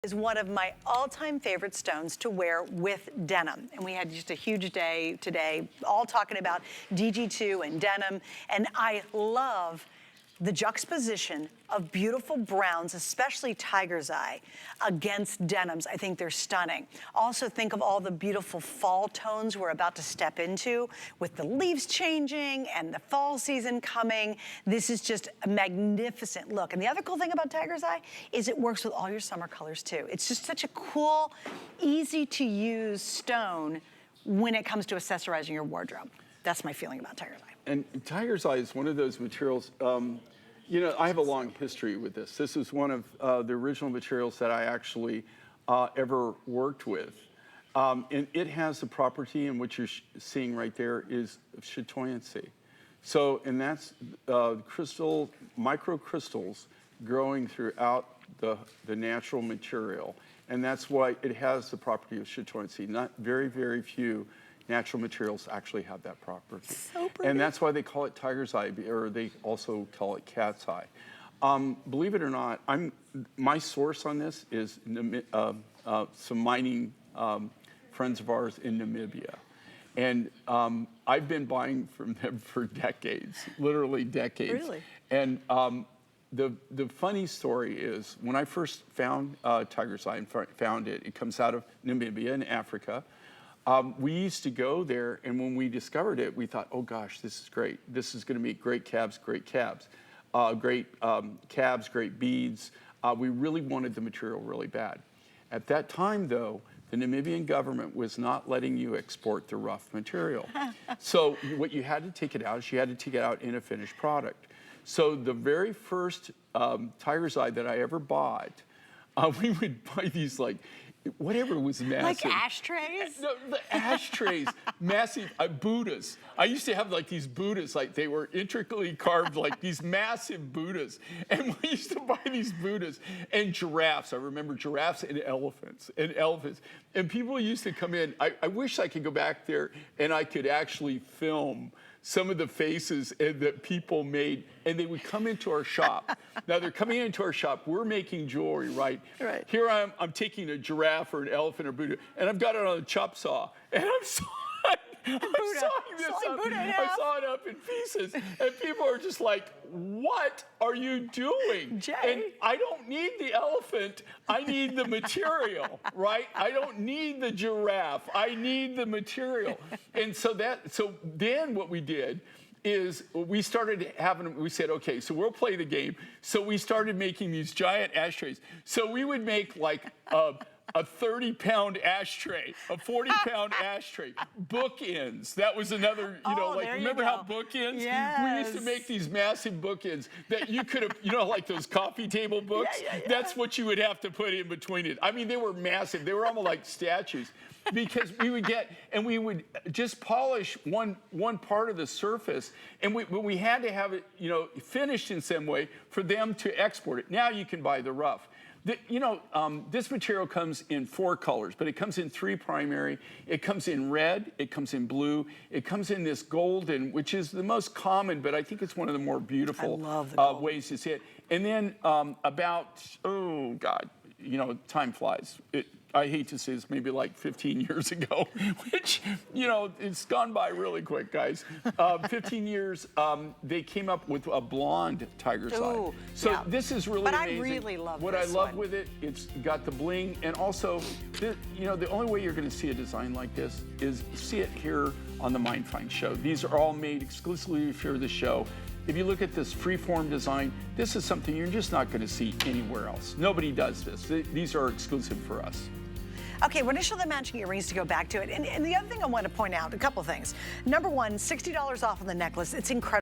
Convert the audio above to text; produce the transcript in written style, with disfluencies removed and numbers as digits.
Is one of my all-time favorite stones to wear with denim. And we had just a huge day today, all talking about DG2 and denim. And I love the juxtaposition of beautiful browns, especially tiger's eye, against denims. I think they're stunning. Also think of all the beautiful fall tones we're about to step into with the leaves changing and the fall season coming. This is just a magnificent look. And the other cool thing about tiger's eye is it works with all your summer colors too. It's just such a cool, easy to use stone when it comes to accessorizing your wardrobe. That's my feeling about tiger's eye. And tiger's eye is one of those materials, you know, I have a long history with this. This is one of the original materials that I actually ever worked with. And it has the property, and what you're seeing right there is chatoyancy. So, and that's microcrystals growing throughout the natural material. And that's why it has the property of chatoyancy. Not very few natural materials actually have that property. So pretty. And that's why they call it tiger's eye, or they also call it cat's eye. Believe it or not, my source on this is some mining friends of ours in Namibia. And I've been buying from them for decades, literally decades. Really? And the funny story is, when I first found tiger's eye and found it, it comes out of Namibia in Africa. We used to go there, and when we discovered it, we thought, oh gosh, this is great. This is gonna be great cabs, great cabs, great beads. We really wanted the material really bad. At that time though, the Namibian government was not letting you export the rough material. So what you had to take it out is you had to take it out in a finished product. So the very first tiger's eye that I ever bought, we would buy these like, whatever was massive. Like ashtrays? No, the ashtrays, massive, Buddhas. I used to have like these Buddhas, like they were intricately carved, like these massive Buddhas. And we used to buy these Buddhas and giraffes. I remember giraffes and elephants. And people used to come in. I wish I could go back there and I could actually film some of the faces that people made, and they would come into our shop. Now they're coming into our shop, we're making jewelry, right? Right. Here I'm taking a giraffe or an elephant or Buddha, and I've got it on a chop saw, and I'm sawing it up in pieces, and people are just like, what are you doing? Jay. And I don't need the elephant, I need the material, right? I don't need the giraffe, I need the material. And so then what we did is we said, okay, so we'll play the game. So we started making these giant ashtrays. So we would make like a 30-pound ashtray, a 40-pound ashtray, bookends. That was another, you know, like, remember how bookends? Yes. We used to make these massive bookends that you could have, you know, like those coffee table books? Yeah. That's what you would have to put in between it. I mean, they were massive. They were almost like statues. Because we would just polish one part of the surface, and we had to have it, you know, finished in some way for them to export it. Now you can buy the rough. This material comes in 4 colors, but it comes in 3 primary. It comes in red, it comes in blue, it comes in this golden, which is the most common, but I think it's one of the more beautiful ways to see it. And then about, oh God, you know, time flies. I hate to say this, maybe like 15 years ago, which, you know, it's gone by really quick, guys. 15 years, they came up with a blonde tiger's eye. So this is really amazing. But I really love what this I love one. with it, it's got the bling, and also, you know, the only way you're going to see a design like this is see it here on the Mindfind show. These are all made exclusively for the show. If you look at this freeform design, this is something you're just not going to see anywhere else. Nobody does this. These are exclusive for us. Okay, we're gonna show the matching earrings to go back to it. And the other thing I want to point out, a couple things. Number one, $60 off on the necklace. It's incredible.